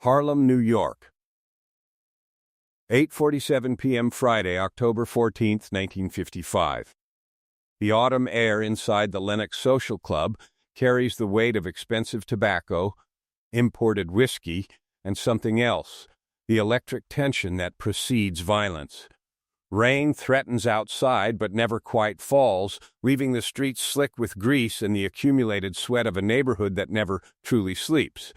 Harlem, New York. 8:47 p.m. Friday, October 14, 1955. The autumn air inside the Lenox Social Club carries the weight of expensive tobacco, imported whiskey, and something else, the electric tension that precedes violence. Rain threatens outside but never quite falls, leaving the streets slick with grease and the accumulated sweat of a neighborhood that never truly sleeps.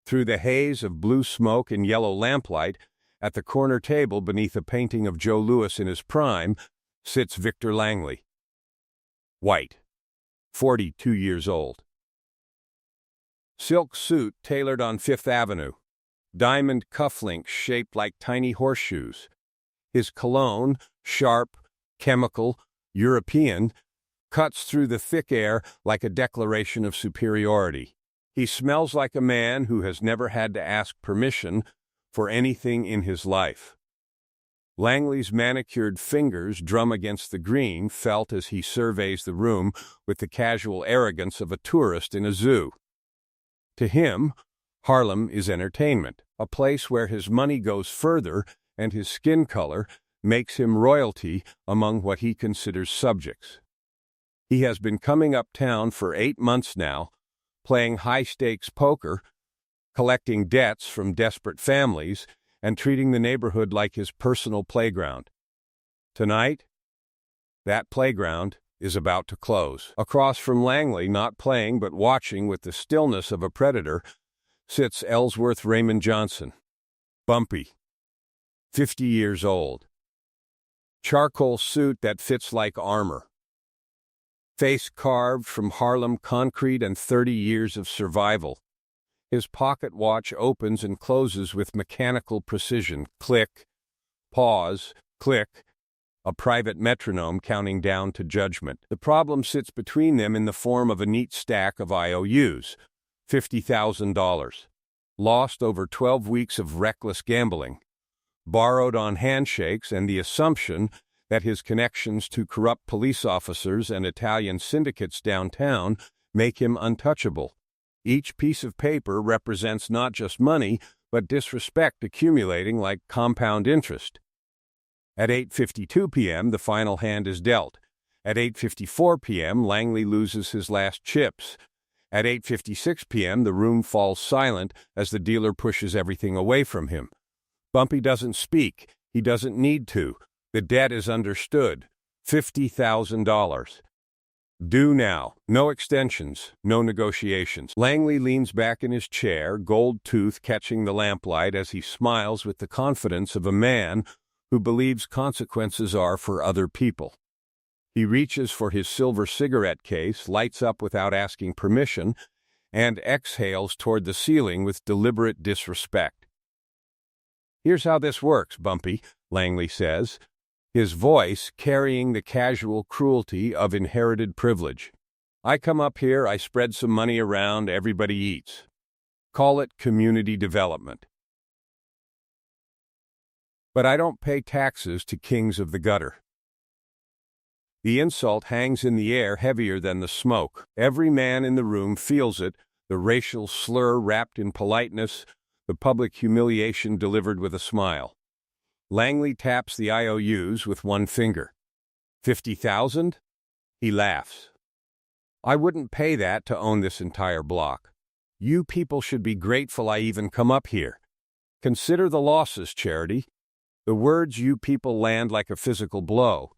Through the haze of blue smoke and yellow lamplight, at the corner table beneath a painting of Joe Louis in his prime, sits Victor Langley. White, 42 years old. Silk suit tailored on Fifth Avenue. Diamond cufflinks shaped like tiny horseshoes. His cologne, sharp, chemical, European, cuts through the thick air like a declaration of superiority. He smells like a man who has never had to ask permission for anything in his life. Langley's manicured fingers drum against the green felt as he surveys the room with the casual arrogance of a tourist in a zoo. To him, Harlem is entertainment, a place where his money goes further and his skin color makes him royalty among what he considers subjects. He has been coming uptown for 8 months now, playing high-stakes poker, collecting debts from desperate families, and treating the neighborhood like his personal playground. Tonight, that playground is about to close. Across from Langley, not playing but watching with the stillness of a predator, sits Ellsworth Raymond Johnson, Bumpy, 50 years old. Charcoal suit that fits like armor. Face carved from Harlem concrete and 30 years of survival. His pocket watch opens and closes with mechanical precision. Click, pause, click, a private metronome counting down to judgment. The problem sits between them in the form of a neat stack of IOUs, $50,000. Lost over 12 weeks of reckless gambling. Borrowed on handshakes and the assumption that his connections to corrupt police officers and Italian syndicates downtown make him untouchable. Each piece of paper represents not just money, but disrespect accumulating like compound interest. At 8:52 p.m., the final hand is dealt. At 8:54 p.m., Langley loses his last chips. At 8:56 p.m., the room falls silent as the dealer pushes everything away from him. Bumpy doesn't speak. He doesn't need to. The debt is understood. $50,000. Due now. No extensions. No negotiations. Langley leans back in his chair, gold tooth catching the lamplight as he smiles with the confidence of a man who believes consequences are for other people. He reaches for his silver cigarette case, lights up without asking permission, and exhales toward the ceiling with deliberate disrespect. "Here's how this works, Bumpy," Langley says, his voice carrying the casual cruelty of inherited privilege. "I come up here, I spread some money around, everybody eats. Call it community development. But I don't pay taxes to kings of the gutter." The insult hangs in the air heavier than the smoke. Every man in the room feels it, the racial slur wrapped in politeness, the public humiliation delivered with a smile. Langley taps the IOUs with one finger. 50,000? He laughs. "I wouldn't pay that to own this entire block. You people should be grateful I even come up here. Consider the losses, Charity." The words "you people" land like a physical blow.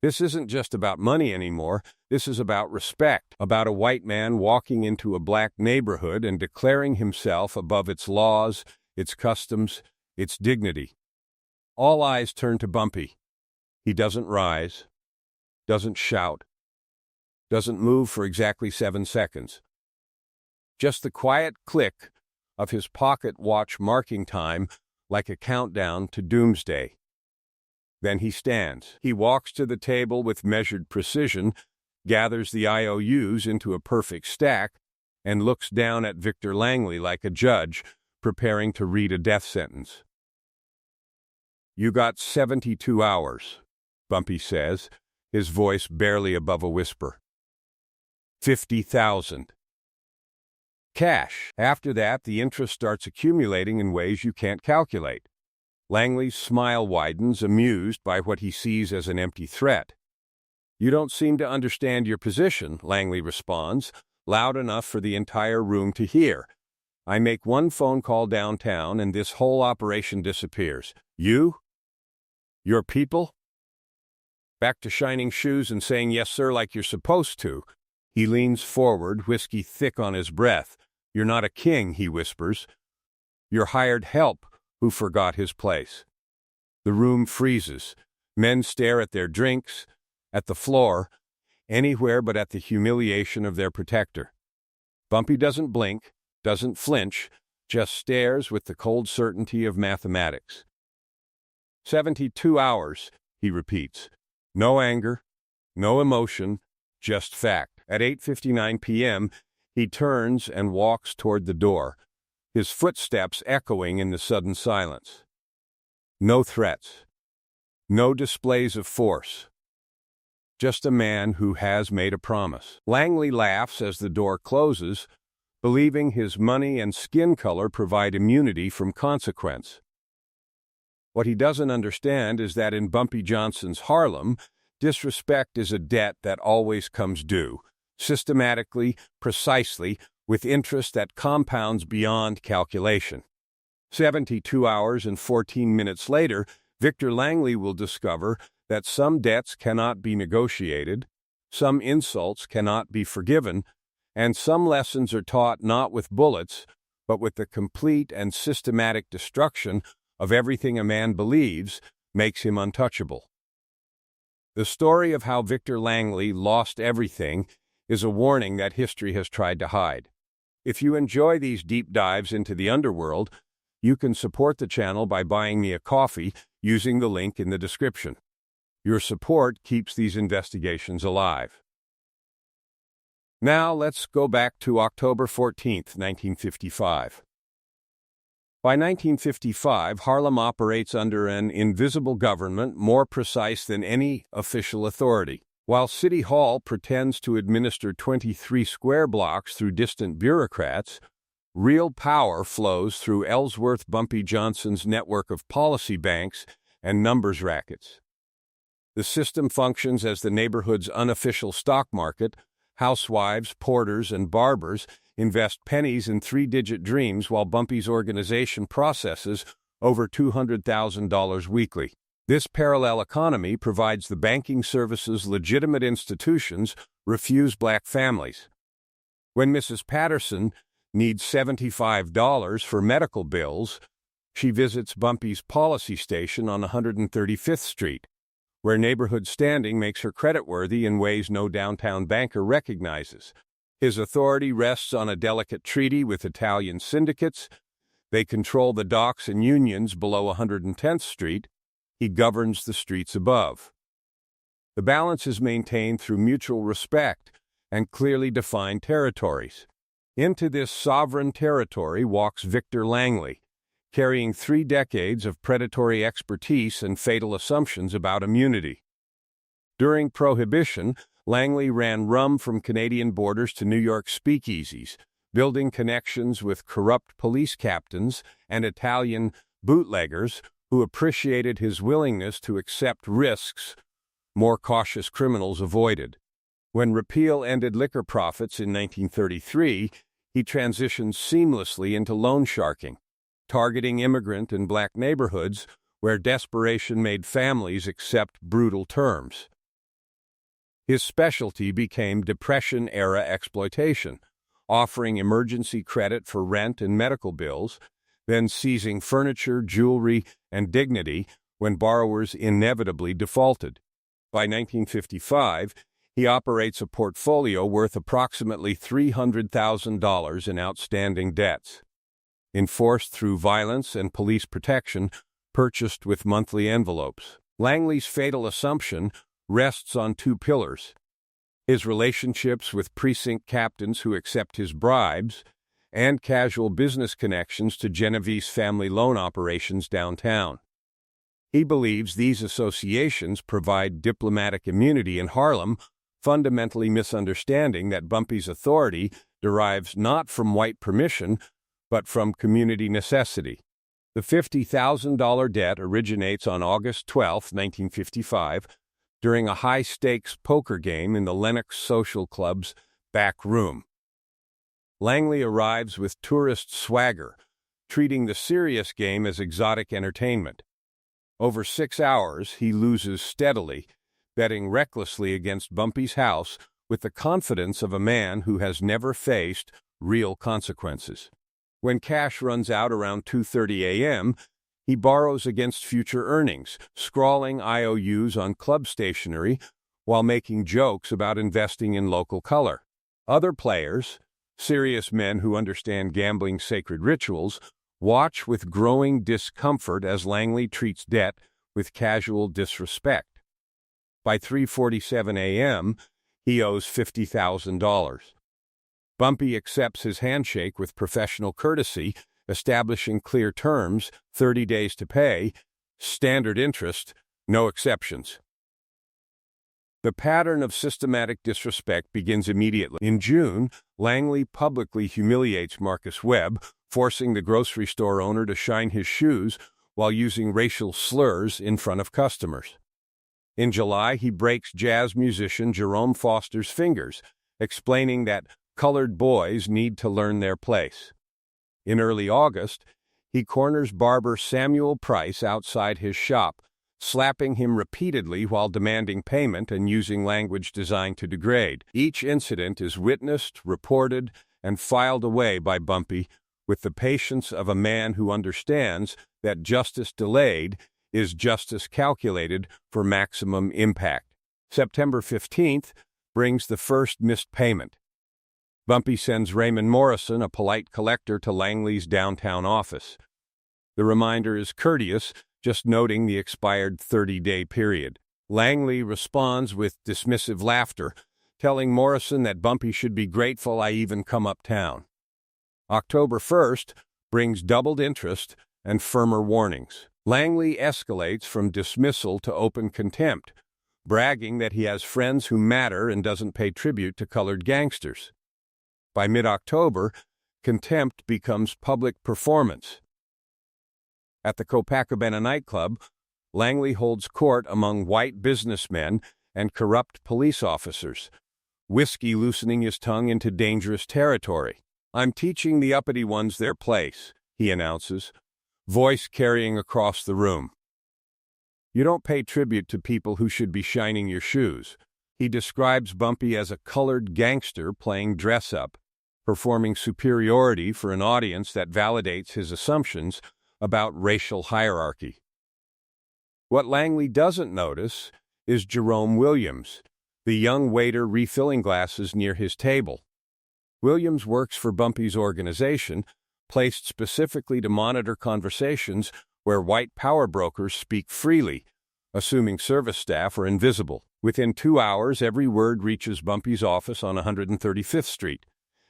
This isn't just about money anymore. This is about respect, about a white man walking into a black neighborhood and declaring himself above its laws, its customs, its dignity. All eyes turn to Bumpy. He doesn't rise, doesn't shout, doesn't move for exactly 7 seconds. Just the quiet click of his pocket watch marking time like a countdown to doomsday. Then he stands. He walks to the table with measured precision, gathers the IOUs into a perfect stack, and looks down at Victor Langley like a judge preparing to read a death sentence. "You got 72 hours, Bumpy says, his voice barely above a whisper. 50,000. Cash. After that, the interest starts accumulating in ways you can't calculate. Langley's smile widens, amused by what he sees as an empty threat. "You don't seem to understand your position," Langley responds, loud enough for the entire room to hear. "I make one phone call downtown and this whole operation disappears. You? Your people?" Back to shining shoes and saying yes, sir, like you're supposed to. He leans forward, whiskey thick on his breath. "You're not a king," he whispers. "You're hired help who forgot his place." The room freezes. Men stare at their drinks, at the floor, anywhere but at the humiliation of their protector. Bumpy doesn't blink, doesn't flinch, just stares with the cold certainty of mathematics. 72 hours, he repeats. No anger, no emotion, just fact. At 8:59 p.m., he turns and walks toward the door, his footsteps echoing in the sudden silence. No threats. No displays of force. Just a man who has made a promise. Langley laughs as the door closes, believing his money and skin color provide immunity from consequence. What he doesn't understand is that in Bumpy Johnson's Harlem, disrespect is a debt that always comes due, systematically, precisely, with interest that compounds beyond calculation. 72 hours and 14 minutes later, Victor Langley will discover that some debts cannot be negotiated, some insults cannot be forgiven, and some lessons are taught not with bullets, but with the complete and systematic destruction of everything a man believes makes him untouchable. The story of how Victor Langley lost everything is a warning that history has tried to hide. If you enjoy these deep dives into the underworld, you can support the channel by buying me a coffee using the link in the description. Your support keeps these investigations alive. Now let's go back to October 14th, 1955. By 1955, Harlem operates under an invisible government more precise than any official authority. While City Hall pretends to administer 23 square blocks through distant bureaucrats, real power flows through Ellsworth Bumpy Johnson's network of policy banks and numbers rackets. The system functions as the neighborhood's unofficial stock market. Housewives, porters, and barbers invest pennies in three-digit dreams while Bumpy's organization processes over $200,000 weekly. This parallel economy provides the banking services legitimate institutions refuse black families. When Mrs. Patterson needs $75 for medical bills, she visits Bumpy's policy station on 135th Street, where neighborhood standing makes her creditworthy in ways no downtown banker recognizes. His authority rests on a delicate treaty with Italian syndicates. They control the docks and unions below 110th Street. He governs the streets above. The balance is maintained through mutual respect and clearly defined territories. Into this sovereign territory walks Victor Langley, carrying 3 decades of predatory expertise and fatal assumptions about immunity. During Prohibition, Langley ran rum from Canadian borders to New York speakeasies, building connections with corrupt police captains and Italian bootleggers who appreciated his willingness to accept risks more cautious criminals avoided. When repeal ended liquor profits in 1933, he transitioned seamlessly into loan sharking, targeting immigrant and black neighborhoods where desperation made families accept brutal terms. His specialty became Depression-era exploitation, offering emergency credit for rent and medical bills, then seizing furniture, jewelry, and dignity when borrowers inevitably defaulted. By 1955, he operates a portfolio worth approximately $300,000 in outstanding debts, enforced through violence and police protection, purchased with monthly envelopes. Langley's fatal assumption rests on 2 pillars: his relationships with precinct captains who accept his bribes, and casual business connections to Genevieve's family loan operations downtown. He believes these associations provide diplomatic immunity in Harlem, fundamentally misunderstanding that Bumpy's authority derives not from white permission, but from community necessity. The $50,000 debt originates on August 12, 1955, during a high-stakes poker game in the Lenox Social Club's back room. Langley arrives with tourist swagger, treating the serious game as exotic entertainment. Over 6 hours, he loses steadily, betting recklessly against Bumpy's house with the confidence of a man who has never faced real consequences. When cash runs out around 2:30 a.m., he borrows against future earnings, scrawling IOUs on club stationery while making jokes about investing in local color. Other players, serious men who understand gambling's sacred rituals, watch with growing discomfort as Langley treats debt with casual disrespect. By 3:47 a.m., he owes $50,000. Bumpy accepts his handshake with professional courtesy, establishing clear terms, 30 days to pay, standard interest, no exceptions. The pattern of systematic disrespect begins immediately. In June, Langley publicly humiliates Marcus Webb, forcing the grocery store owner to shine his shoes while using racial slurs in front of customers. In July, he breaks jazz musician Jerome Foster's fingers, explaining that colored boys need to learn their place. In early August, he corners barber Samuel Price outside his shop, slapping him repeatedly while demanding payment and using language designed to degrade. Each incident is witnessed, reported, and filed away by Bumpy with the patience of a man who understands that justice delayed is justice calculated for maximum impact. September 15th brings the first missed payment. Bumpy sends Raymond Morrison, a polite collector, to Langley's downtown office. The reminder is courteous, just noting the expired 30-day period. Langley responds with dismissive laughter, telling Morrison that Bumpy should be grateful I even come uptown. October 1st brings doubled interest and firmer warnings. Langley escalates from dismissal to open contempt, bragging that he has friends who matter and doesn't pay tribute to colored gangsters. By mid-October, contempt becomes public performance. At the Copacabana nightclub, Langley holds court among white businessmen and corrupt police officers, whiskey loosening his tongue into dangerous territory. "I'm teaching the uppity ones their place," he announces, voice carrying across the room. "You don't pay tribute to people who should be shining your shoes." He describes Bumpy as a colored gangster playing dress-up, performing superiority for an audience that validates his assumptions about racial hierarchy. What Langley doesn't notice is Jerome Williams, the young waiter refilling glasses near his table. Williams works for Bumpy's organization, placed specifically to monitor conversations where white power brokers speak freely, assuming service staff are invisible. Within 2 hours, every word reaches Bumpy's office on 135th Street.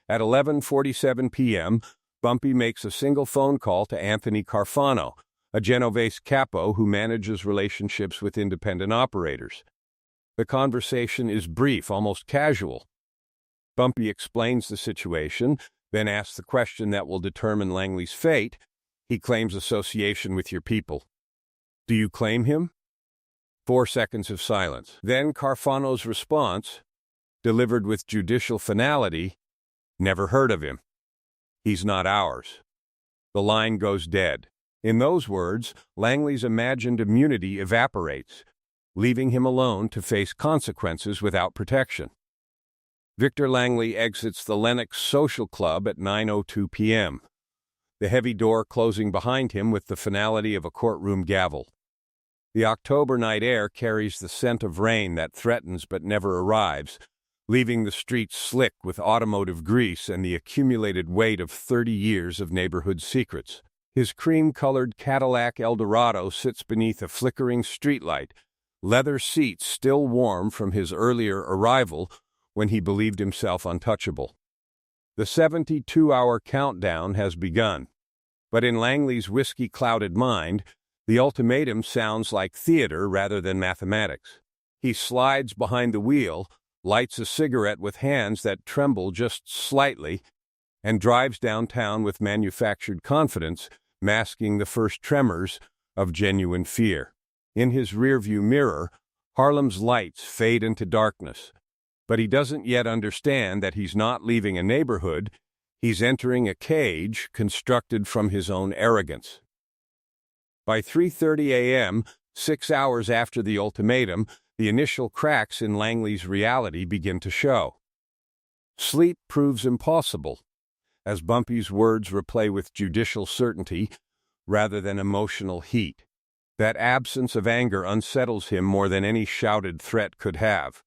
At 11:47 p.m., Bumpy makes a single phone call to Anthony Carfano, a Genovese capo who manages relationships with independent operators. The conversation is brief, almost casual. Bumpy explains the situation, then asks the question that will determine Langley's fate. He claims association with your people. "Do you claim him?" 4 seconds of silence. Then Carfano's response, delivered with judicial finality, "Never heard of him. He's not ours." The line goes dead. In those words, Langley's imagined immunity evaporates, leaving him alone to face consequences without protection. Victor Langley exits the Lenox Social Club at 9:02 p.m., the heavy door closing behind him with the finality of a courtroom gavel. The October night air carries the scent of rain that threatens but never arrives, leaving the streets slick with automotive grease and the accumulated weight of 30 years of neighborhood secrets. His cream-colored Cadillac Eldorado sits beneath a flickering streetlight, leather seats still warm from his earlier arrival when he believed himself untouchable. The 72-hour countdown has begun, but in Langley's whiskey-clouded mind, the ultimatum sounds like theater rather than mathematics. He slides behind the wheel, lights a cigarette with hands that tremble just slightly, and drives downtown with manufactured confidence, masking the first tremors of genuine fear. In his rearview mirror, Harlem's lights fade into darkness, but he doesn't yet understand that he's not leaving a neighborhood, he's entering a cage constructed from his own arrogance. By 3:30 a.m., 6 hours after the ultimatum, the initial cracks in Langley's reality begin to show. Sleep proves impossible, as Bumpy's words replay with judicial certainty rather than emotional heat. That absence of anger unsettles him more than any shouted threat could have.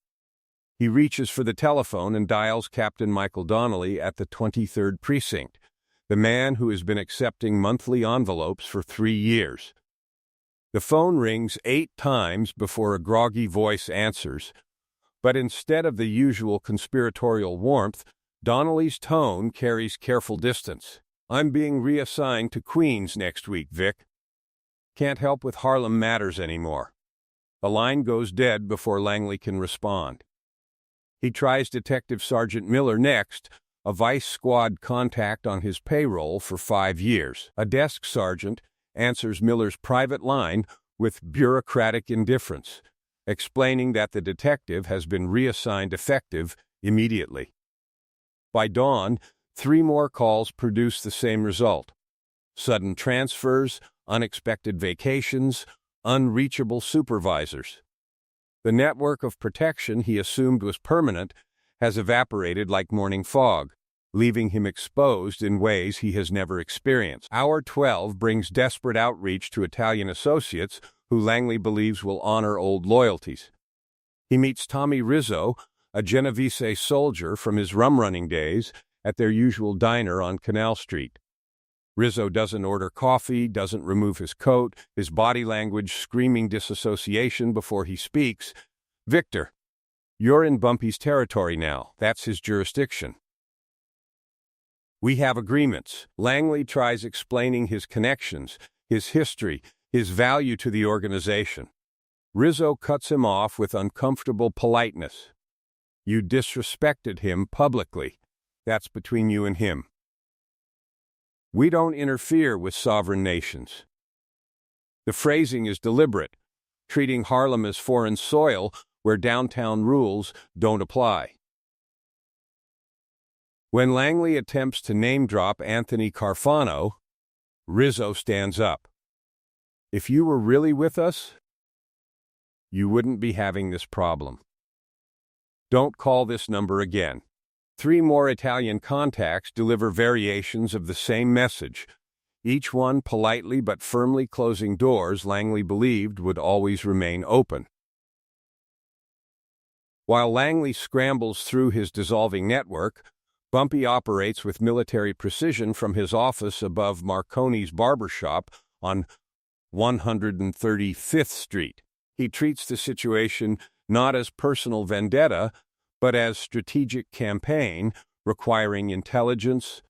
He reaches for the telephone and dials Captain Michael Donnelly at the 23rd Precinct, the man who has been accepting monthly envelopes for 3 years. The phone rings 8 times before a groggy voice answers, but instead of the usual conspiratorial warmth, Donnelly's tone carries careful distance. "I'm being reassigned to Queens next week, Vic. Can't help with Harlem matters anymore." The line goes dead before Langley can respond. He tries Detective Sergeant Miller next, a vice squad contact on his payroll for 5 years. A desk sergeant answers Miller's private line with bureaucratic indifference, explaining that the detective has been reassigned effective immediately. By dawn, 3 more calls produce the same result: sudden transfers, unexpected vacations, unreachable supervisors. The network of protection he assumed was permanent has evaporated like morning fog, leaving him exposed in ways he has never experienced. Hour 12 brings desperate outreach to Italian associates who Langley believes will honor old loyalties. He meets Tommy Rizzo, a Genovese soldier from his rum-running days, at their usual diner on Canal Street. Rizzo doesn't order coffee, doesn't remove his coat, his body language screaming disassociation before he speaks. "Victor, you're in Bumpy's territory now. That's his jurisdiction. We have agreements." Langley tries explaining his connections, his history, his value to the organization. Rizzo cuts him off with uncomfortable politeness. "You disrespected him publicly. That's between you and him. We don't interfere with sovereign nations." The phrasing is deliberate, treating Harlem as foreign soil where downtown rules don't apply. When Langley attempts to name-drop Anthony Carfano, Rizzo stands up. "If you were really with us, you wouldn't be having this problem. Don't call this number again." 3 more Italian contacts deliver variations of the same message, each one politely but firmly closing doors Langley believed would always remain open. While Langley scrambles through his dissolving network, Bumpy operates with military precision from his office above Marconi's barber shop on 135th Street. He treats the situation not as personal vendetta, but as strategic campaign requiring intelligence,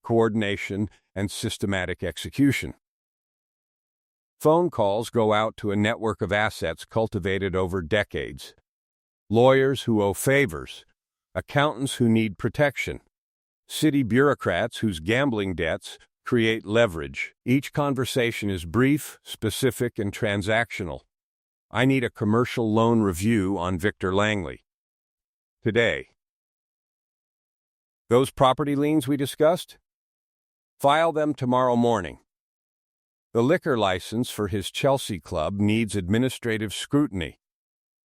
coordination, and systematic execution. Phone calls go out to a network of assets cultivated over decades. Lawyers who owe favors, accountants who need protection, city bureaucrats whose gambling debts create leverage. Each conversation is brief, specific, and transactional. "I need a commercial loan review on Victor Langley today. Those property liens we discussed? File them tomorrow morning." The liquor license for his Chelsea club needs administrative scrutiny.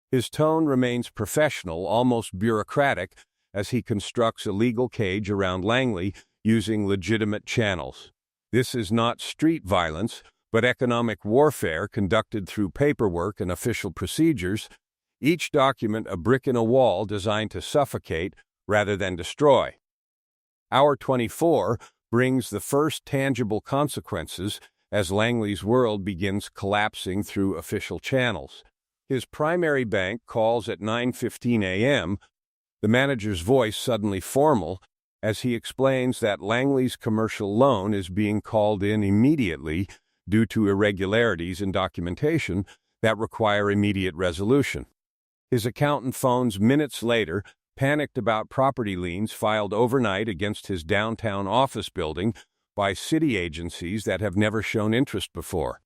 His tone remains professional, almost bureaucratic, as he constructs a legal cage around Langley using legitimate channels. This is not street violence, but economic warfare conducted through paperwork and official procedures, each document a brick in a wall designed to suffocate rather than destroy. Hour 24 brings the first tangible consequences as Langley's world begins collapsing through official channels. His primary bank calls at 9:15 a.m., the manager's voice suddenly formal, as he explains that Langley's commercial loan is being called in immediately due to irregularities in documentation that require immediate resolution. His accountant phones minutes later, panicked about property liens filed overnight against his downtown office building by city agencies that have never shown interest before.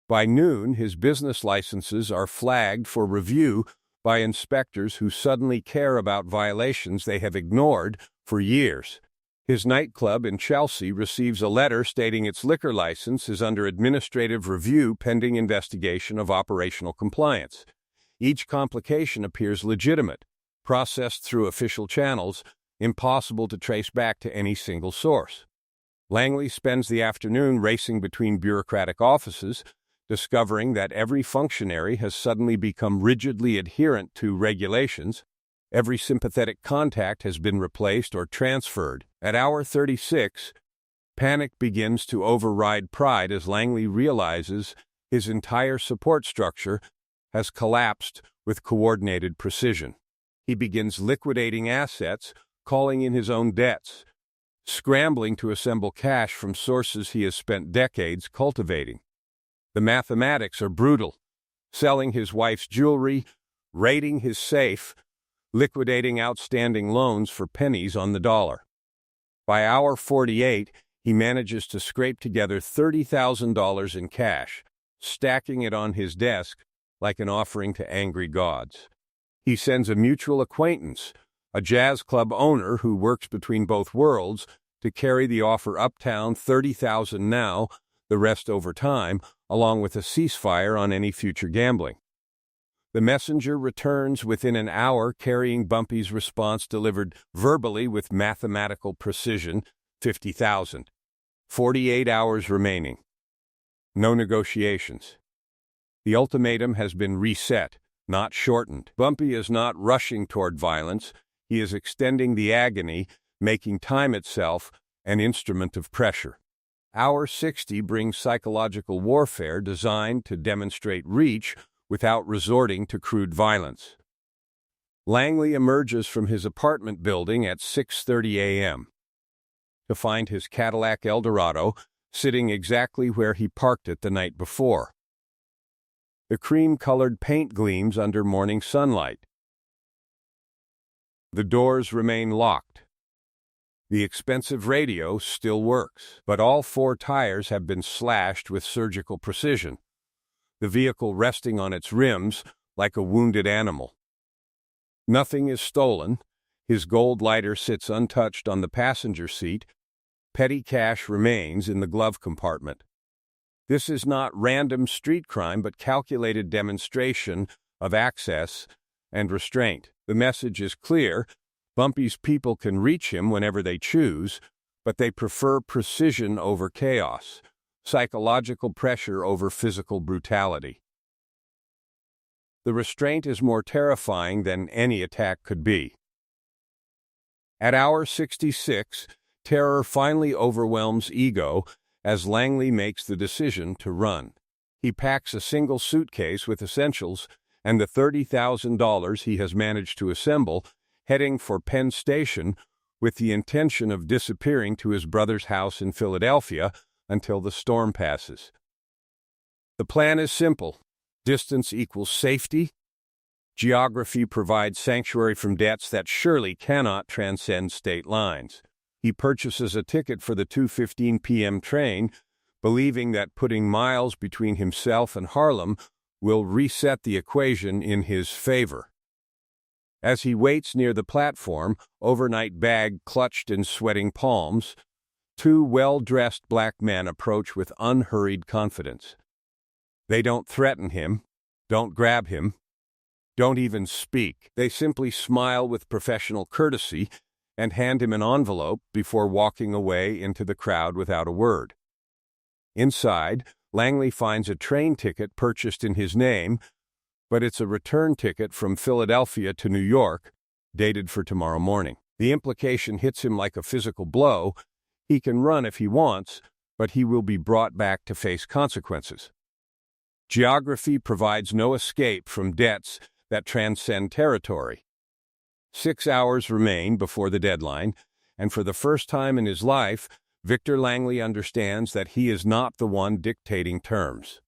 By noon, his business licenses are flagged for review by inspectors who suddenly care about violations they have ignored for years. His nightclub in Chelsea receives a letter stating its liquor license is under administrative review pending investigation of operational compliance. Each complication appears legitimate, processed through official channels, impossible to trace back to any single source. Langley spends the afternoon racing between bureaucratic offices, discovering that every functionary has suddenly become rigidly adherent to regulations. Every sympathetic contact has been replaced or transferred. At hour 36, panic begins to override pride as Langley realizes his entire support structure has collapsed with coordinated precision. He begins liquidating assets, calling in his own debts, scrambling to assemble cash from sources he has spent decades cultivating. The mathematics are brutal: selling his wife's jewelry, raiding his safe, liquidating outstanding loans for pennies on the dollar. By hour 48, he manages to scrape together $30,000 in cash, stacking it on his desk like an offering to angry gods. He sends a mutual acquaintance, a jazz club owner who works between both worlds, to carry the offer uptown, $30,000 now, the rest over time, along with a ceasefire on any future gambling. The messenger returns within an hour carrying Bumpy's response delivered verbally with mathematical precision, $50,000. 48 hours remaining. No negotiations. The ultimatum has been reset, not shortened. Bumpy is not rushing toward violence. He is extending the agony, making time itself an instrument of pressure. Hour 60 brings psychological warfare designed to demonstrate reach without resorting to crude violence. Langley emerges from his apartment building at 6:30 a.m. to find his Cadillac Eldorado sitting exactly where he parked it the night before. The cream-colored paint gleams under morning sunlight. The doors remain locked. The expensive radio still works, but all four tires have been slashed with surgical precision, the vehicle resting on its rims like a wounded animal. Nothing is stolen. His gold lighter sits untouched on the passenger seat. Petty cash remains in the glove compartment. This is not random street crime, but calculated demonstration of access and restraint. The message is clear. Bumpy's people can reach him whenever they choose, but they prefer precision over chaos, psychological pressure over physical brutality. The restraint is more terrifying than any attack could be. At hour 66, terror finally overwhelms ego as Langley makes the decision to run. He packs a single suitcase with essentials and the $30,000 he has managed to assemble, heading for Penn Station with the intention of disappearing to his brother's house in Philadelphia until the storm passes. The plan is simple. Distance equals safety. Geography provides sanctuary from debts that surely cannot transcend state lines. He purchases a ticket for the 2:15 p.m. train, believing that putting miles between himself and Harlem will reset the equation in his favor. As he waits near the platform, overnight bag clutched in sweating palms, two well-dressed black men approach with unhurried confidence. They don't threaten him, don't grab him, don't even speak. They simply smile with professional courtesy and hand him an envelope before walking away into the crowd without a word. Inside, Langley finds a train ticket purchased in his name, but it's a return ticket from Philadelphia to New York, dated for tomorrow morning. The implication hits him like a physical blow. He can run if he wants, but he will be brought back to face consequences. Geography provides no escape from debts that transcend territory. 6 hours remain before the deadline, and for the first time in his life, Victor Langley understands that he is not the one dictating terms.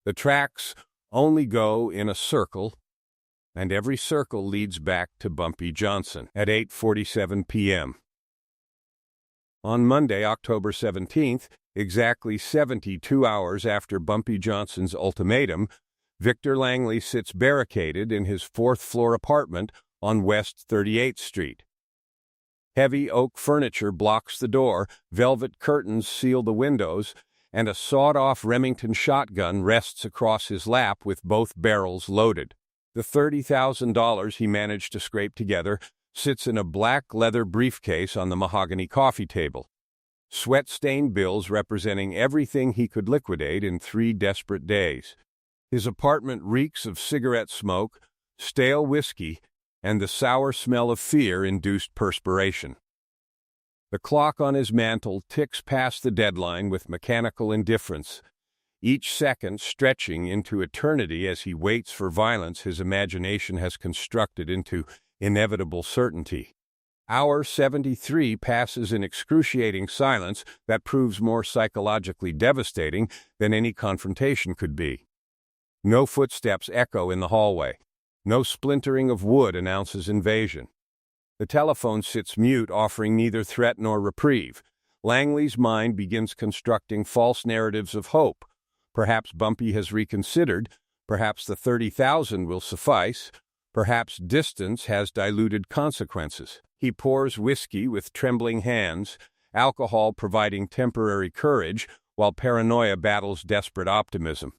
The tracks only go in a circle, and every circle leads back to Bumpy Johnson at 8:47 p.m. On Monday, October 17th, exactly 72 hours after Bumpy Johnson's ultimatum, Victor Langley sits barricaded in his fourth-floor apartment on West 38th Street. Heavy oak furniture blocks the door, velvet curtains seal the windows, and a sawed-off Remington shotgun rests across his lap with both barrels loaded. The $30,000 he managed to scrape together sits in a black leather briefcase on the mahogany coffee table. Sweat-stained bills representing everything he could liquidate in 3 desperate days. His apartment reeks of cigarette smoke, stale whiskey, and the sour smell of fear-induced perspiration. The clock on his mantel ticks past the deadline with mechanical indifference, each second stretching into eternity as he waits for violence his imagination has constructed into inevitable certainty. Hour 73 passes in excruciating silence that proves more psychologically devastating than any confrontation could be. No footsteps echo in the hallway. No splintering of wood announces invasion. The telephone sits mute, offering neither threat nor reprieve. Langley's mind begins constructing false narratives of hope. Perhaps Bumpy has reconsidered. Perhaps the $30,000 will suffice. Perhaps distance has diluted consequences. He pours whiskey with trembling hands, alcohol providing temporary courage, while paranoia battles desperate optimism.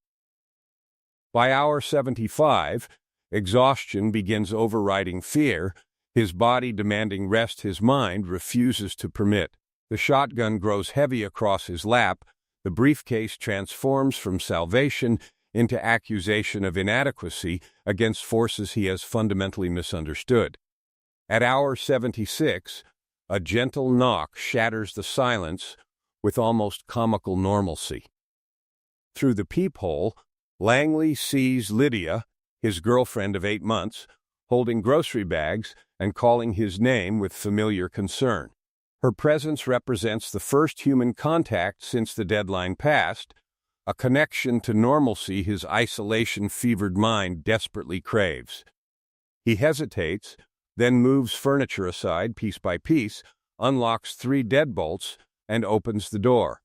By hour 75, exhaustion begins overriding fear. His body demanding rest his mind refuses to permit. The shotgun grows heavy across his lap. The briefcase transforms from salvation into accusation of inadequacy against forces he has fundamentally misunderstood. At hour 76, a gentle knock shatters the silence with almost comical normalcy. Through the peephole, Langley sees Lydia, his girlfriend of 8 months, holding grocery bags and calling his name with familiar concern. Her presence represents the first human contact since the deadline passed, a connection to normalcy his isolation-fevered mind desperately craves. He hesitates, then moves furniture aside piece by piece, unlocks 3 deadbolts, and opens the door.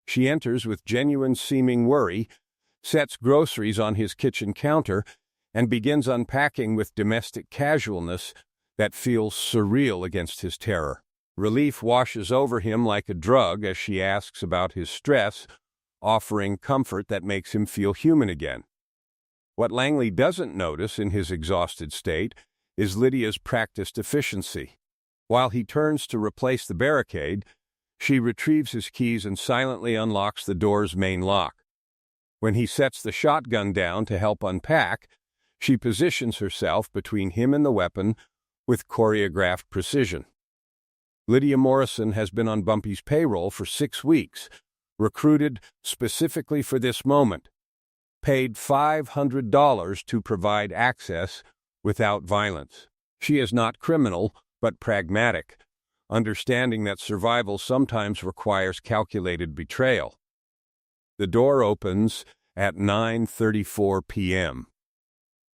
She enters with genuine-seeming worry, sets groceries on his kitchen counter, and begins unpacking with domestic casualness that feels surreal against his terror. Relief washes over him like a drug as she asks about his stress, offering comfort that makes him feel human again. What Langley doesn't notice in his exhausted state is Lydia's practiced efficiency. While he turns to replace the barricade, she retrieves his keys and silently unlocks the door's main lock. When he sets the shotgun down to help unpack, she positions herself between him and the weapon with choreographed precision. Lydia Morrison has been on Bumpy's payroll for 6 weeks, recruited specifically for this moment, paid $500 to provide access without violence. She is not criminal, but pragmatic, understanding that survival sometimes requires calculated betrayal. The door opens at 9:34 p.m.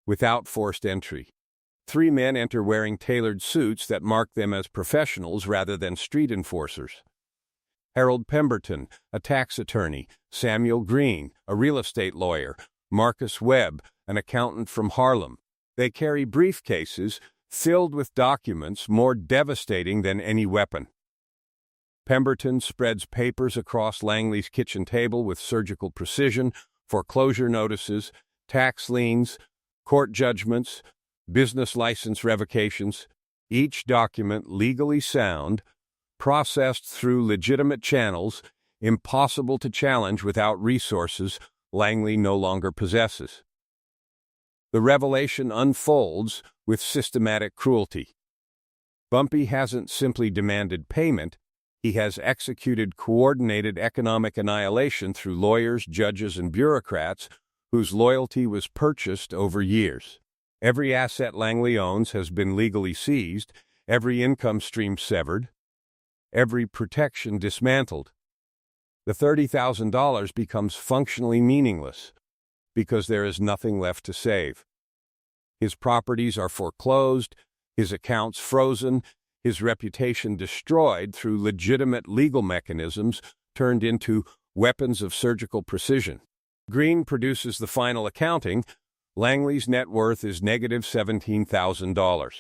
Without forced entry. 3 men enter wearing tailored suits that mark them as professionals rather than street enforcers. Harold Pemberton, a tax attorney, Samuel Green, a real estate lawyer, Marcus Webb, an accountant from Harlem. They carry briefcases filled with documents more devastating than any weapon. Pemberton spreads papers across Langley's kitchen table with surgical precision: foreclosure notices, tax liens, court judgments, business license revocations, each document legally sound, processed through legitimate channels, impossible to challenge without resources Langley no longer possesses. The revelation unfolds with systematic cruelty. Bumpy hasn't simply demanded payment, he has executed coordinated economic annihilation through lawyers, judges, and bureaucrats whose loyalty was purchased over years. Every asset Langley owns has been legally seized, every income stream severed, every protection dismantled. The $30,000 becomes functionally meaningless because there is nothing left to save. His properties are foreclosed, his accounts frozen, his reputation destroyed through legitimate legal mechanisms turned into weapons of surgical precision. Green produces the final accounting. Langley's net worth is negative $17,000.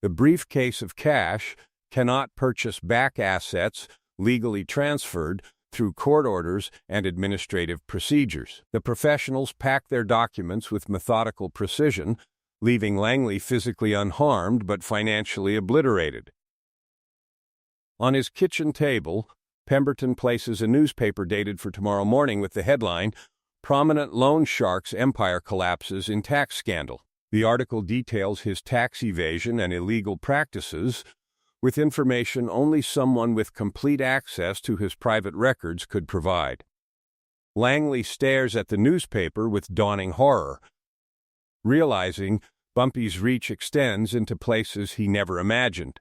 The briefcase of cash cannot purchase back assets legally transferred through court orders and administrative procedures. The professionals pack their documents with methodical precision, leaving Langley physically unharmed but financially obliterated. On his kitchen table, Pemberton places a newspaper dated for tomorrow morning with the headline, "Prominent Loan Shark's Empire Collapses in Tax Scandal." The article details his tax evasion and illegal practices, with information only someone with complete access to his private records could provide. Langley stares at the newspaper with dawning horror, realizing Bumpy's reach extends into places he never imagined: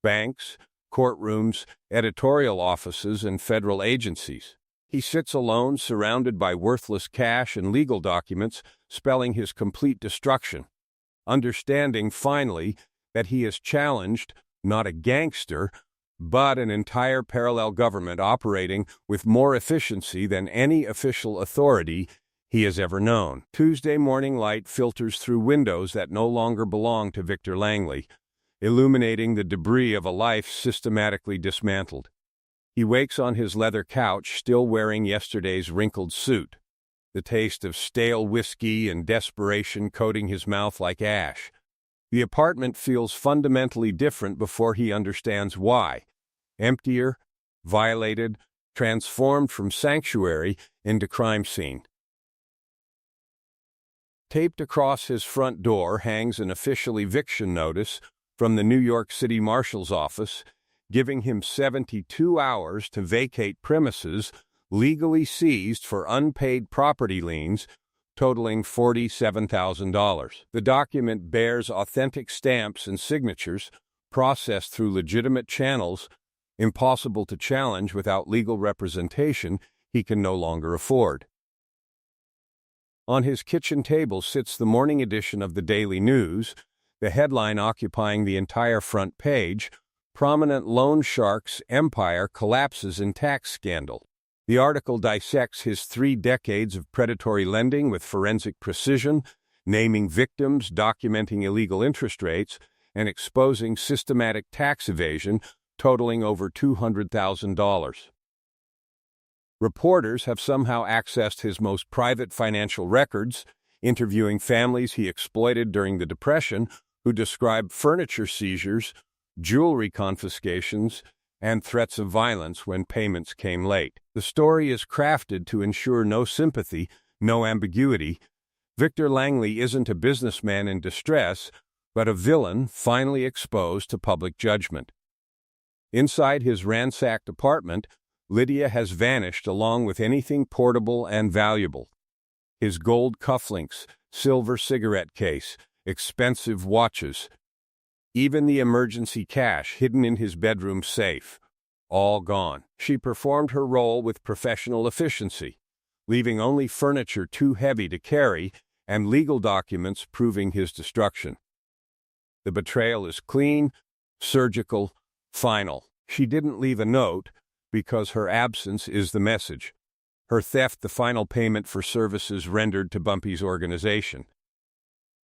banks, courtrooms, editorial offices, and federal agencies. He sits alone, surrounded by worthless cash and legal documents, spelling his complete destruction, understanding finally that he is challenged not a gangster, but an entire parallel government operating with more efficiency than any official authority he has ever known. Tuesday morning light filters through windows that no longer belong to Victor Langley, illuminating the debris of a life systematically dismantled. He wakes on his leather couch, still wearing yesterday's wrinkled suit, the taste of stale whiskey and desperation coating his mouth like ash. The apartment feels fundamentally different before he understands why. Emptier, violated, transformed from sanctuary into crime scene. Taped across his front door hangs an official eviction notice from the New York City Marshal's office, giving him 72 hours to vacate premises legally seized for unpaid property liens totaling $47,000. The document bears authentic stamps and signatures processed through legitimate channels, impossible to challenge without legal representation he can no longer afford. On his kitchen table sits the morning edition of the Daily News, the headline occupying the entire front page, "Prominent Loan Shark's Empire Collapses in Tax Scandal." The article dissects his 3 decades of predatory lending with forensic precision, naming victims, documenting illegal interest rates, and exposing systematic tax evasion totaling over $200,000. Reporters have somehow accessed his most private financial records, interviewing families he exploited during the Depression who describe furniture seizures, jewelry confiscations, and threats of violence when payments came late. The story is crafted to ensure no sympathy, no ambiguity. Victor Langley isn't a businessman in distress, but a villain finally exposed to public judgment. Inside his ransacked apartment, Lydia has vanished along with anything portable and valuable. His gold cufflinks, silver cigarette case, expensive watches, even the emergency cash hidden in his bedroom safe, all gone. She performed her role with professional efficiency, leaving only furniture too heavy to carry and legal documents proving his destruction. The betrayal is clean, surgical, final. She didn't leave a note because her absence is the message. Her theft the final payment for services rendered to Bumpy's organization.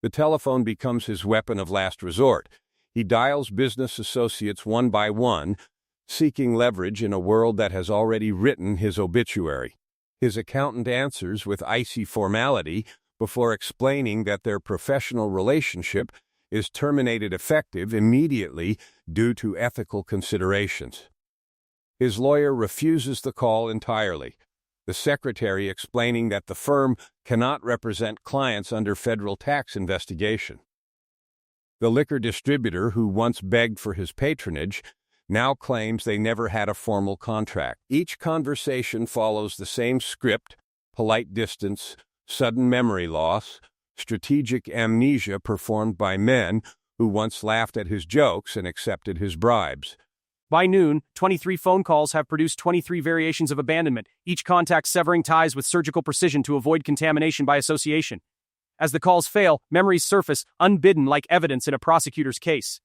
The telephone becomes his weapon of last resort. He dials business associates one by one, seeking leverage in a world that has already written his obituary. His accountant answers with icy formality before explaining that their professional relationship is terminated effective immediately due to ethical considerations. His lawyer refuses the call entirely, the secretary explaining that the firm cannot represent clients under federal tax investigation. The liquor distributor who once begged for his patronage now claims they never had a formal contract. Each conversation follows the same script: polite distance, sudden memory loss, strategic amnesia performed by men who once laughed at his jokes and accepted his bribes. By noon, 23 phone calls have produced 23 variations of abandonment, each contact severing ties with surgical precision to avoid contamination by association. As the calls fail, memories surface, unbidden like evidence in a prosecutor's case.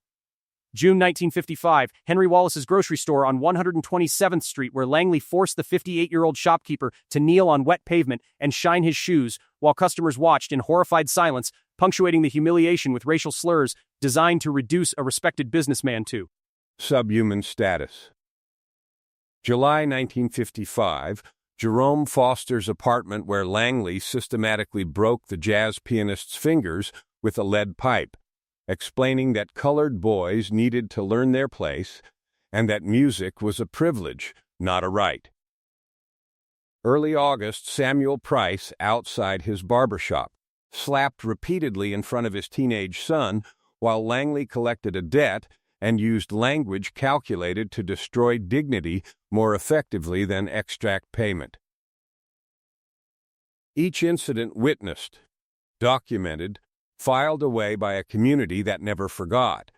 June 1955, Henry Wallace's grocery store on 127th Street, where Langley forced the 58-year-old shopkeeper to kneel on wet pavement and shine his shoes while customers watched in horrified silence, punctuating the humiliation with racial slurs designed to reduce a respected businessman to subhuman status. July 1955, Jerome Foster's apartment, where Langley systematically broke the jazz pianist's fingers with a lead pipe, explaining that colored boys needed to learn their place and that music was a privilege, not a right. Early August, Samuel Price, outside his barbershop, slapped repeatedly in front of his teenage son while Langley collected a debt and used language calculated to destroy dignity more effectively than extract payment. Each incident witnessed, documented, filed away by a community that never forgot,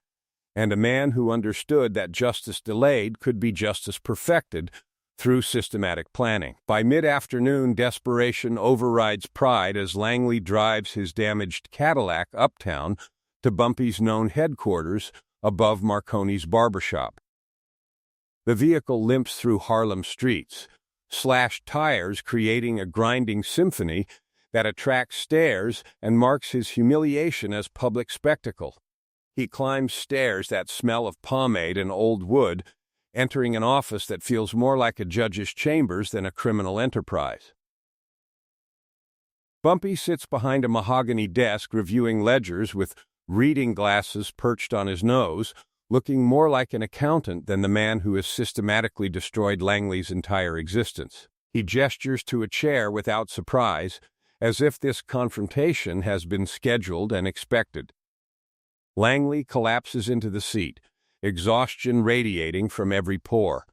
and a man who understood that justice delayed could be justice perfected through systematic planning. By mid-afternoon, desperation overrides pride as Langley drives his damaged Cadillac uptown to Bumpy's known headquarters above Marconi's barbershop. The vehicle limps through Harlem streets, slashed tires creating a grinding symphony that attracts stares and marks his humiliation as public spectacle. He climbs stairs that smell of pomade and old wood, entering an office that feels more like a judge's chambers than a criminal enterprise. Bumpy sits behind a mahogany desk reviewing ledgers with reading glasses perched on his nose, looking more like an accountant than the man who has systematically destroyed Langley's entire existence. He gestures to a chair without surprise, as if this confrontation has been scheduled and expected. Langley collapses into the seat, exhaustion radiating from every pore.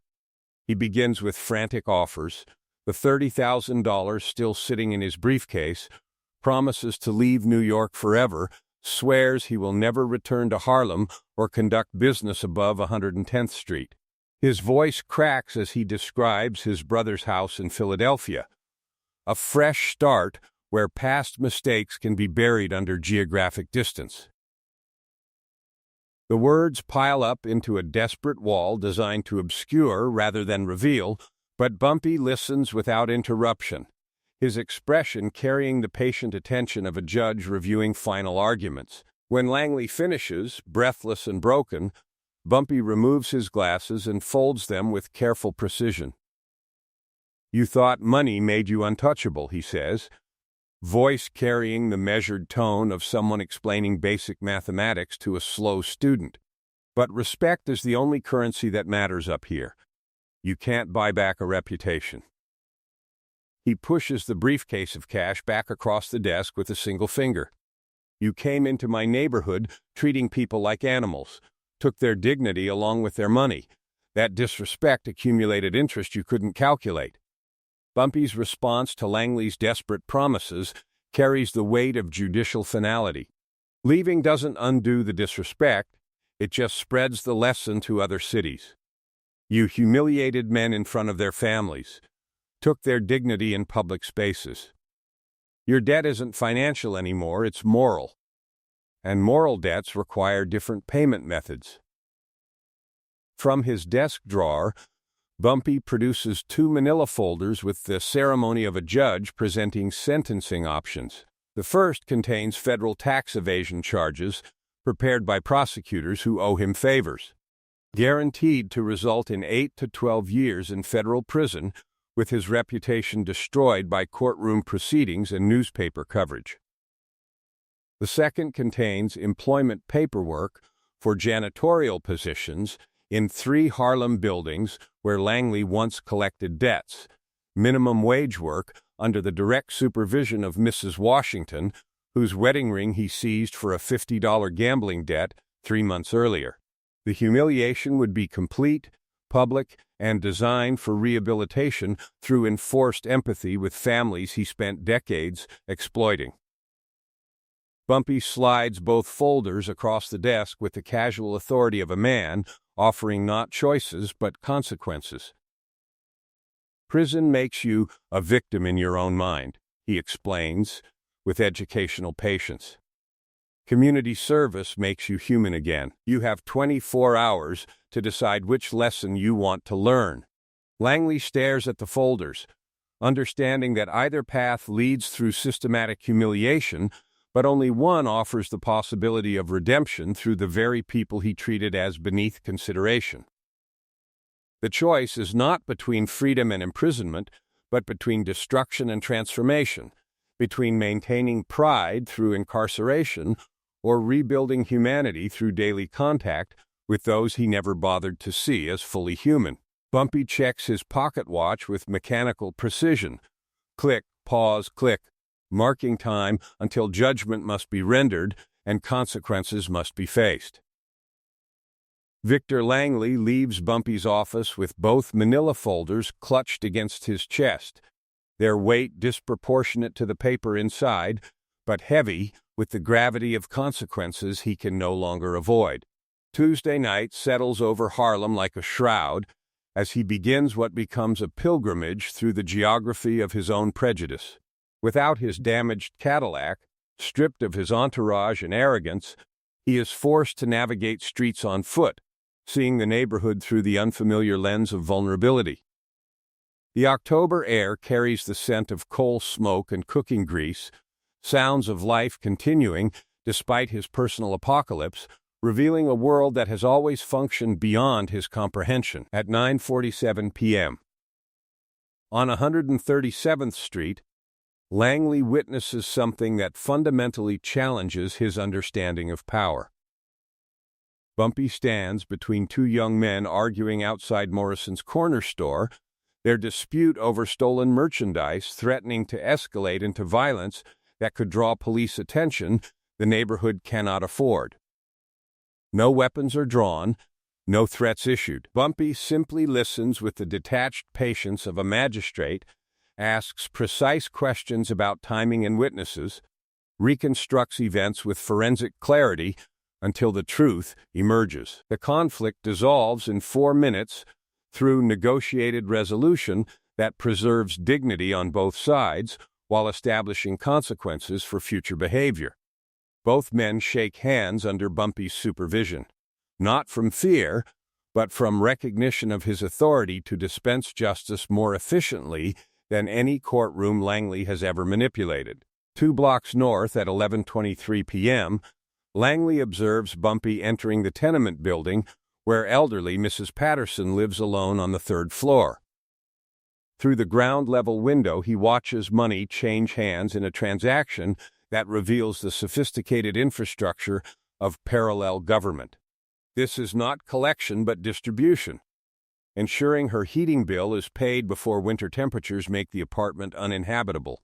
He begins with frantic offers, the $30,000 still sitting in his briefcase, promises to leave New York forever, swears he will never return to Harlem or conduct business above 110th Street. His voice cracks as he describes his brother's house in Philadelphia, a fresh start where past mistakes can be buried under geographic distance. The words pile up into a desperate wall designed to obscure rather than reveal, but Bumpy listens without interruption, his expression carrying the patient attention of a judge reviewing final arguments. When Langley finishes, breathless and broken, Bumpy removes his glasses and folds them with careful precision. "You thought money made you untouchable," he says, voice carrying the measured tone of someone explaining basic mathematics to a slow student. "But respect is the only currency that matters up here. You can't buy back a reputation." He pushes the briefcase of cash back across the desk with a single finger. "You came into my neighborhood treating people like animals, took their dignity along with their money. That disrespect accumulated interest you couldn't calculate." Bumpy's response to Langley's desperate promises carries the weight of judicial finality. Leaving doesn't undo the disrespect, it just spreads the lesson to other cities. You humiliated men in front of their families, took their dignity in public spaces. Your debt isn't financial anymore, it's moral. And moral debts require different payment methods. From his desk drawer, Bumpy produces 2 manila folders with the ceremony of a judge presenting sentencing options. The first contains federal tax evasion charges prepared by prosecutors who owe him favors, guaranteed to result in 8 to 12 years in federal prison, with his reputation destroyed by courtroom proceedings and newspaper coverage. The second contains employment paperwork for janitorial positions in 3 Harlem buildings where Langley once collected debts, minimum wage work under the direct supervision of Mrs. Washington, whose wedding ring he seized for a $50 gambling debt 3 months earlier. The humiliation would be complete, public, and designed for rehabilitation through enforced empathy with families he spent decades exploiting. Bumpy slides both folders across the desk with the casual authority of a man, offering not choices but consequences. "Prison makes you a victim in your own mind," he explains, with educational patience. Community service makes you human again. You have 24 hours to decide which lesson you want to learn. Langley stares at the folders, understanding that either path leads through systematic humiliation, but only one offers the possibility of redemption through the very people he treated as beneath consideration. The choice is not between freedom and imprisonment, but between destruction and transformation, between maintaining pride through incarceration or rebuilding humanity through daily contact with those he never bothered to see as fully human. Bumpy checks his pocket watch with mechanical precision. Click, pause, click, marking time until judgment must be rendered and consequences must be faced. Victor Langley leaves Bumpy's office with both manila folders clutched against his chest, their weight disproportionate to the paper inside, but heavy with the gravity of consequences he can no longer avoid. Tuesday night settles over Harlem like a shroud as he begins what becomes a pilgrimage through the geography of his own prejudice. Without his damaged Cadillac, stripped of his entourage and arrogance, he is forced to navigate streets on foot, seeing the neighborhood through the unfamiliar lens of vulnerability. The October air carries the scent of coal smoke and cooking grease, sounds of life continuing despite his personal apocalypse, revealing a world that has always functioned beyond his comprehension. At 9:47 p.m. on 137th Street, Langley witnesses something that fundamentally challenges his understanding of power. Bumpy stands between two young men arguing outside Morrison's corner store, their dispute over stolen merchandise threatening to escalate into violence that could draw police attention the neighborhood cannot afford. No weapons are drawn, no threats issued. Bumpy simply listens with the detached patience of a magistrate, asks precise questions about timing and witnesses, reconstructs events with forensic clarity until the truth emerges. The conflict dissolves in 4 minutes through negotiated resolution that preserves dignity on both sides while establishing consequences for future behavior. Both men shake hands under Bumpy's supervision, not from fear, but from recognition of his authority to dispense justice more efficiently than any courtroom Langley has ever manipulated. 2 blocks north at 11:23 p.m., Langley observes Bumpy entering the tenement building where elderly Mrs. Patterson lives alone on the 3rd floor. Through the ground-level window, he watches money change hands in a transaction that reveals the sophisticated infrastructure of parallel government. This is not collection but distribution, ensuring her heating bill is paid before winter temperatures make the apartment uninhabitable.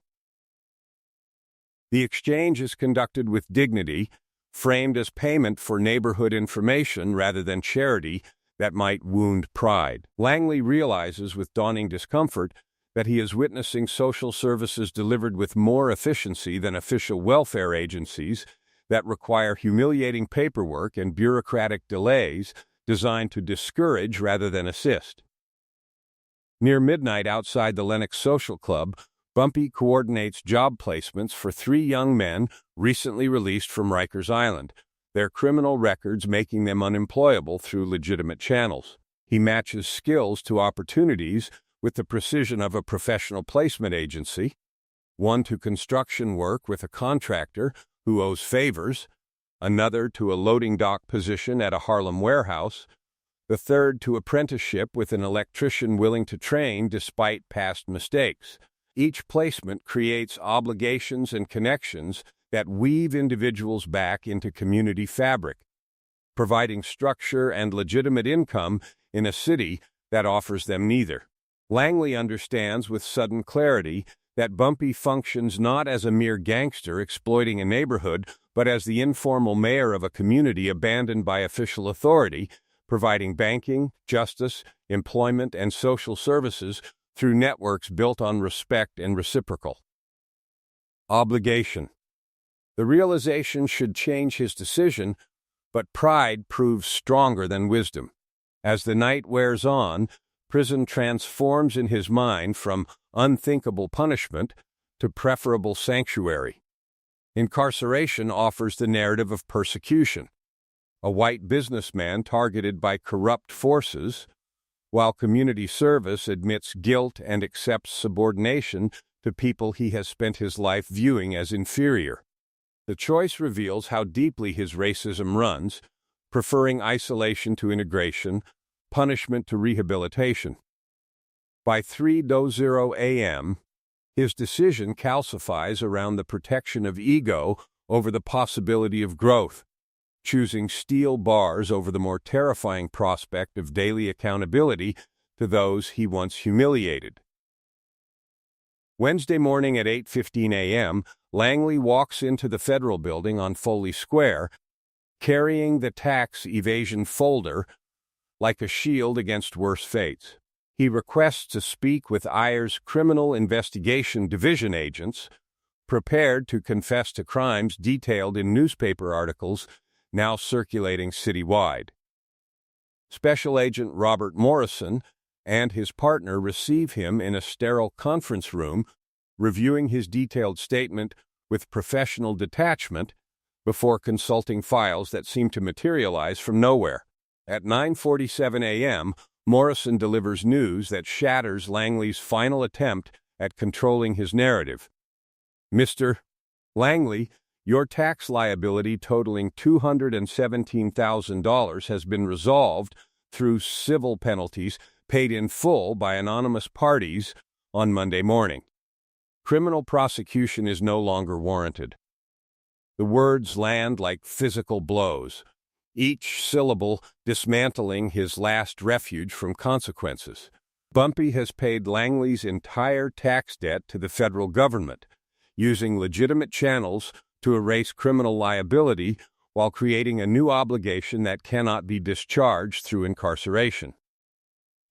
The exchange is conducted with dignity, framed as payment for neighborhood information rather than charity that might wound pride. Langley realizes with dawning discomfort that he is witnessing social services delivered with more efficiency than official welfare agencies that require humiliating paperwork and bureaucratic delays designed to discourage rather than assist. Near midnight outside the Lenox Social Club, Bumpy coordinates job placements for 3 young men recently released from Rikers Island, their criminal records making them unemployable through legitimate channels. He matches skills to opportunities with the precision of a professional placement agency, one to construction work with a contractor who owes favors, another to a loading dock position at a Harlem warehouse, the third to apprenticeship with an electrician willing to train despite past mistakes. Each placement creates obligations and connections that weave individuals back into community fabric, providing structure and legitimate income in a city that offers them neither. Langley understands with sudden clarity that Bumpy functions not as a mere gangster exploiting a neighborhood, but as the informal mayor of a community abandoned by official authority, providing banking, justice, employment, and social services through networks built on respect and reciprocal obligation. The realization should change his decision, but pride proves stronger than wisdom. As the night wears on, prison transforms in his mind from unthinkable punishment to preferable sanctuary. Incarceration offers the narrative of persecution. A white businessman targeted by corrupt forces, while community service admits guilt and accepts subordination to people he has spent his life viewing as inferior. The choice reveals how deeply his racism runs, preferring isolation to integration, punishment to rehabilitation. By 3:00 a.m., his decision calcifies around the protection of ego over the possibility of growth, choosing steel bars over the more terrifying prospect of daily accountability to those he once humiliated. Wednesday morning at 8:15 a.m., Langley walks into the federal building on Foley Square, carrying the tax evasion folder like a shield against worse fates. He requests to speak with Ayer's Criminal Investigation Division agents, prepared to confess to crimes detailed in newspaper articles now circulating citywide. Special Agent Robert Morrison and his partner receive him in a sterile conference room, reviewing his detailed statement with professional detachment before consulting files that seem to materialize from nowhere. At 9:47 a.m., Morrison delivers news that shatters Langley's final attempt at controlling his narrative. Mr. Langley, your tax liability totaling $217,000 has been resolved through civil penalties paid in full by anonymous parties on Monday morning. Criminal prosecution is no longer warranted. The words land like physical blows, each syllable dismantling his last refuge from consequences. Bumpy has paid Langley's entire tax debt to the federal government, using legitimate channels to erase criminal liability while creating a new obligation that cannot be discharged through incarceration.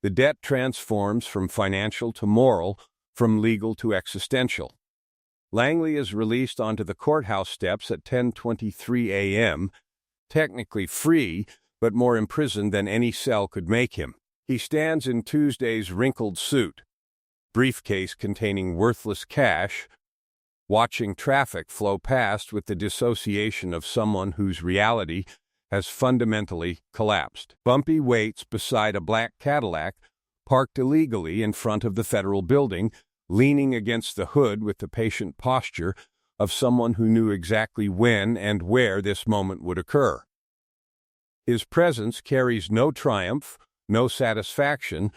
The debt transforms from financial to moral, from legal to existential. Langley is released onto the courthouse steps at 10:23 a.m., technically free, but more imprisoned than any cell could make him. He stands in Tuesday's wrinkled suit, briefcase containing worthless cash, watching traffic flow past with the dissociation of someone whose reality has fundamentally collapsed. Bumpy waits beside a black Cadillac parked illegally in front of the federal building, leaning against the hood with the patient posture of someone who knew exactly when and where this moment would occur. His presence carries no triumph, no satisfaction,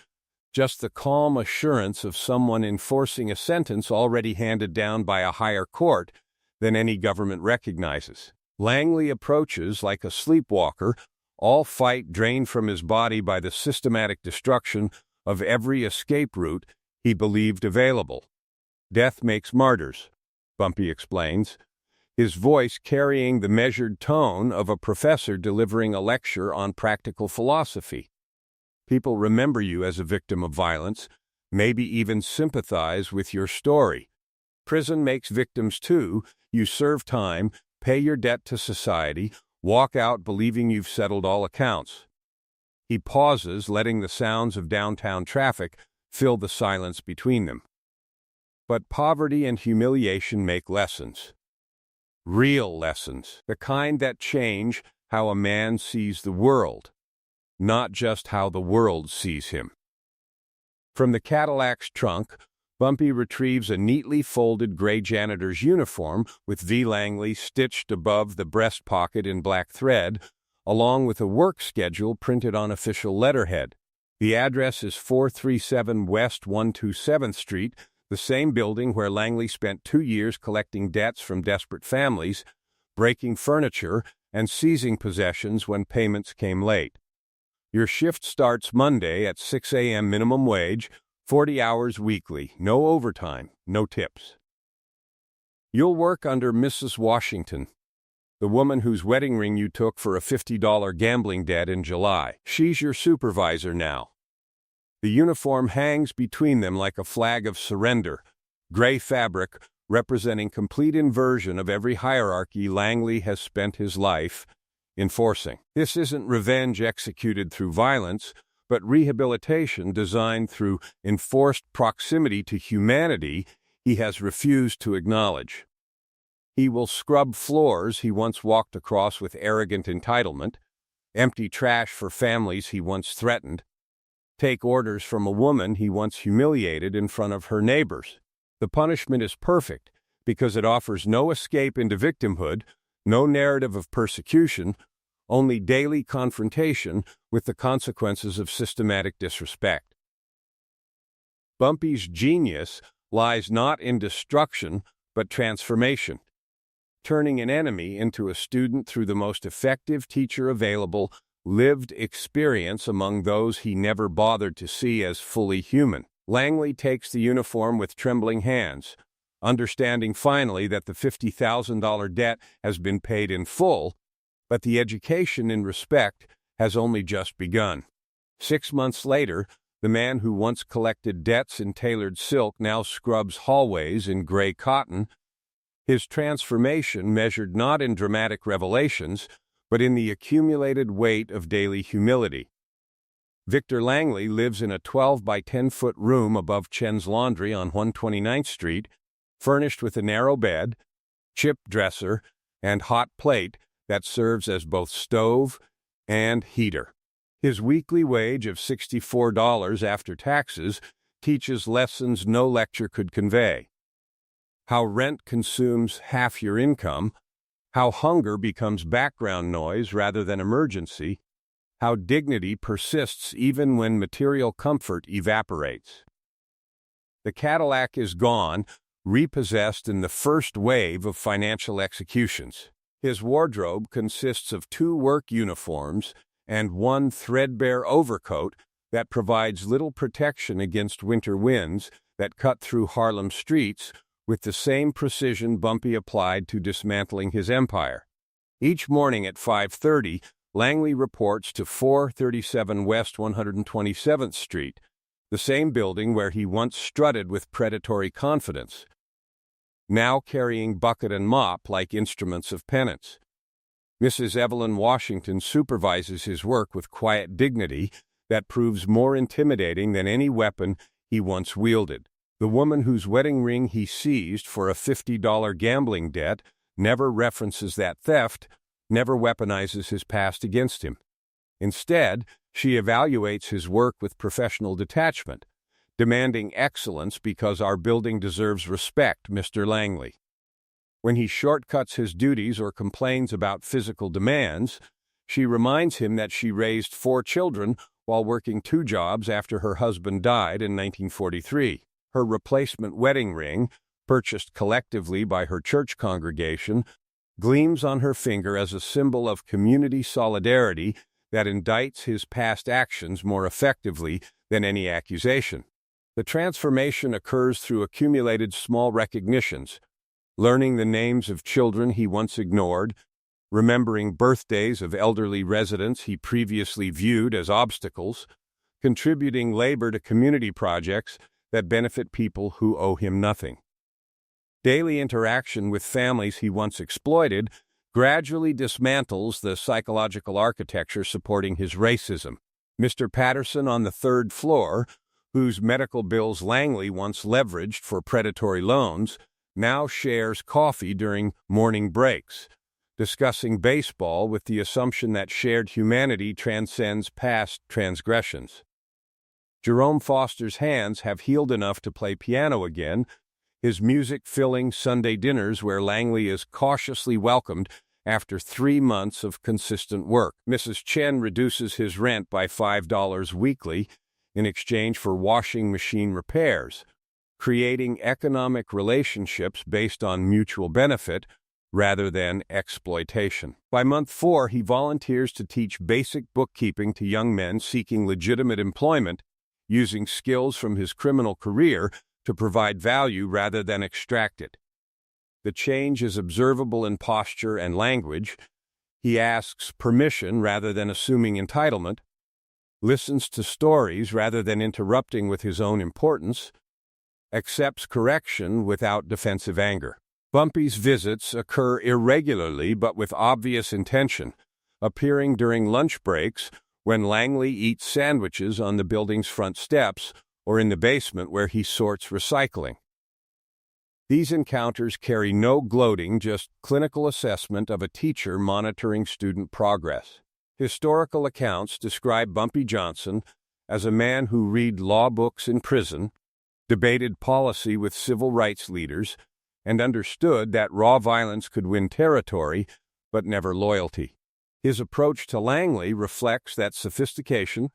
just the calm assurance of someone enforcing a sentence already handed down by a higher court than any government recognizes. Langley approaches like a sleepwalker, all fight drained from his body by the systematic destruction of every escape route he believed available. Death makes martyrs, Bumpy explains, his voice carrying the measured tone of a professor delivering a lecture on practical philosophy. People remember you as a victim of violence, maybe even sympathize with your story. Prison makes victims too. You serve time, pay your debt to society, walk out believing you've settled all accounts. He pauses, letting the sounds of downtown traffic fill the silence between them. But poverty and humiliation make lessons. Real lessons, the kind that change how a man sees the world, not just how the world sees him. From the Cadillac's trunk, Bumpy retrieves a neatly folded gray janitor's uniform with V. Langley stitched above the breast pocket in black thread, along with a work schedule printed on official letterhead. The address is 437 West 127th Street, the same building where Langley spent 2 years collecting debts from desperate families, breaking furniture, and seizing possessions when payments came late. Your shift starts Monday at 6 a.m. minimum wage, 40 hours weekly, no overtime, no tips. You'll work under Mrs. Washington, the woman whose wedding ring you took for a $50 gambling debt in July. She's your supervisor now. The uniform hangs between them like a flag of surrender, gray fabric representing complete inversion of every hierarchy Langley has spent his life enforcing. This isn't revenge executed through violence, but rehabilitation designed through enforced proximity to humanity he has refused to acknowledge. He will scrub floors he once walked across with arrogant entitlement, empty trash for families he once threatened, take orders from a woman he once humiliated in front of her neighbors. The punishment is perfect because it offers no escape into victimhood, no narrative of persecution, only daily confrontation with the consequences of systematic disrespect. Bumpy's genius lies not in destruction, but transformation, turning an enemy into a student through the most effective teacher available, lived experience among those he never bothered to see as fully human. Langley takes the uniform with trembling hands, understanding finally that the $50,000 debt has been paid in full, but the education in respect has only just begun. 6 months later, the man who once collected debts in tailored silk now scrubs hallways in gray cotton, his transformation measured not in dramatic revelations, but in the accumulated weight of daily humility. Victor Langley lives in a 12 by 10-foot room above Chen's Laundry on 129th Street, furnished with a narrow bed, chip dresser, and hot plate that serves as both stove and heater. His weekly wage of $64 after taxes teaches lessons no lecture could convey. How rent consumes half your income, how hunger becomes background noise rather than emergency, how dignity persists even when material comfort evaporates. The Cadillac is gone, repossessed in the first wave of financial executions. His wardrobe consists of 2 work uniforms and 1 threadbare overcoat that provides little protection against winter winds that cut through Harlem streets with the same precision Bumpy applied to dismantling his empire. Each morning at 5:30, Langley reports to 437 West 127th Street, the same building where he once strutted with predatory confidence, now carrying bucket and mop like instruments of penance. Mrs. Evelyn Washington supervises his work with quiet dignity that proves more intimidating than any weapon he once wielded. The woman whose wedding ring he seized for a $50 gambling debt never references that theft, never weaponizes his past against him. Instead, she evaluates his work with professional detachment, demanding excellence because our building deserves respect, Mr. Langley. When he shortcuts his duties or complains about physical demands, she reminds him that she raised 4 children while working 2 jobs after her husband died in 1943. Her replacement wedding ring, purchased collectively by her church congregation, gleams on her finger as a symbol of community solidarity that indicts his past actions more effectively than any accusation. The transformation occurs through accumulated small recognitions, learning the names of children he once ignored, remembering birthdays of elderly residents he previously viewed as obstacles, contributing labor to community projects that benefit people who owe him nothing. Daily interaction with families he once exploited gradually dismantles the psychological architecture supporting his racism. Mr. Patterson on the 3rd floor, whose medical bills Langley once leveraged for predatory loans, now shares coffee during morning breaks, discussing baseball with the assumption that shared humanity transcends past transgressions. Jerome Foster's hands have healed enough to play piano again, his music filling Sunday dinners where Langley is cautiously welcomed after 3 months of consistent work. Mrs. Chen reduces his rent by $5 weekly in exchange for washing machine repairs, creating economic relationships based on mutual benefit rather than exploitation. By month 4, he volunteers to teach basic bookkeeping to young men seeking legitimate employment, using skills from his criminal career to provide value rather than extract it. The change is observable in posture and language. He asks permission rather than assuming entitlement, listens to stories rather than interrupting with his own importance, accepts correction without defensive anger. Bumpy's visits occur irregularly but with obvious intention, appearing during lunch breaks when Langley eats sandwiches on the building's front steps or in the basement where he sorts recycling. These encounters carry no gloating, just clinical assessment of a teacher monitoring student progress. Historical accounts describe Bumpy Johnson as a man who read law books in prison, debated policy with civil rights leaders, and understood that raw violence could win territory, but never loyalty. His approach to Langley reflects that sophistication.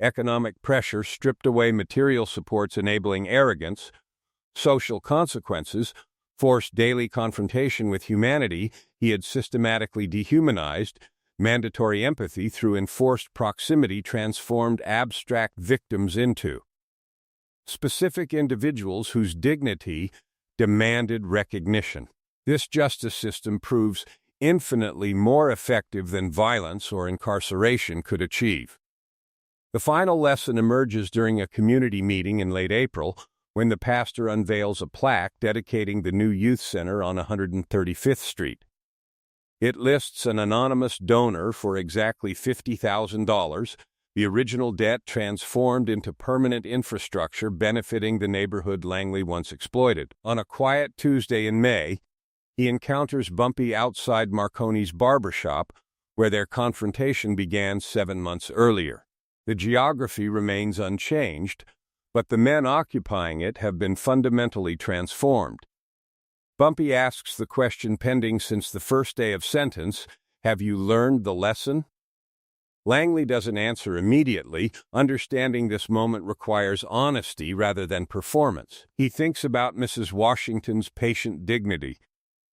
Economic pressure stripped away material supports enabling arrogance. Social consequences forced daily confrontation with humanity he had systematically dehumanized. Mandatory empathy through enforced proximity transformed abstract victims into specific individuals whose dignity demanded recognition. This justice system proves infinitely more effective than violence or incarceration could achieve. The final lesson emerges during a community meeting in late April when the pastor unveils a plaque dedicating the new youth center on 135th Street. It lists an anonymous donor for exactly $50,000, the original debt transformed into permanent infrastructure benefiting the neighborhood Langley once exploited. On a quiet Tuesday in May, he encounters Bumpy outside Marconi's barbershop, where their confrontation began 7 months earlier. The geography remains unchanged, but the men occupying it have been fundamentally transformed. Bumpy asks the question pending since the first day of sentence, "Have you learned the lesson?" Langley doesn't answer immediately, understanding this moment requires honesty rather than performance. He thinks about Mrs. Washington's patient dignity,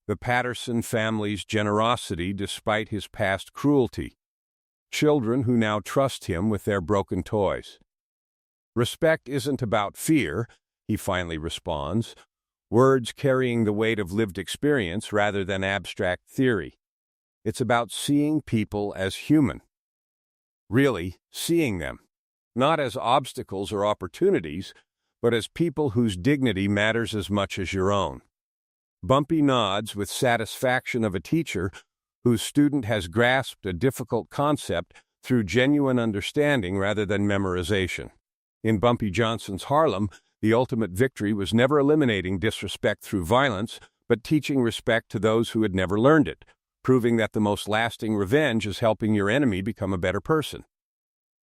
the Patterson family's generosity despite his past cruelty, children who now trust him with their broken toys. Respect isn't about fear, he finally responds, words carrying the weight of lived experience rather than abstract theory. It's about seeing people as human. Really, seeing them, not as obstacles or opportunities, but as people whose dignity matters as much as your own. Bumpy nods with satisfaction of a teacher whose student has grasped a difficult concept through genuine understanding rather than memorization. In Bumpy Johnson's Harlem, the ultimate victory was never eliminating disrespect through violence, but teaching respect to those who had never learned it, proving that the most lasting revenge is helping your enemy become a better person.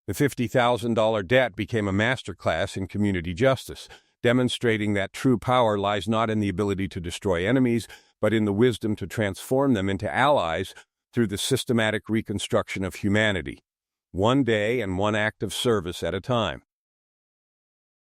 The $50,000 debt became a masterclass in community justice, demonstrating that true power lies not in the ability to destroy enemies, but in the wisdom to transform them into allies through the systematic reconstruction of humanity, one day and one act of service at a time.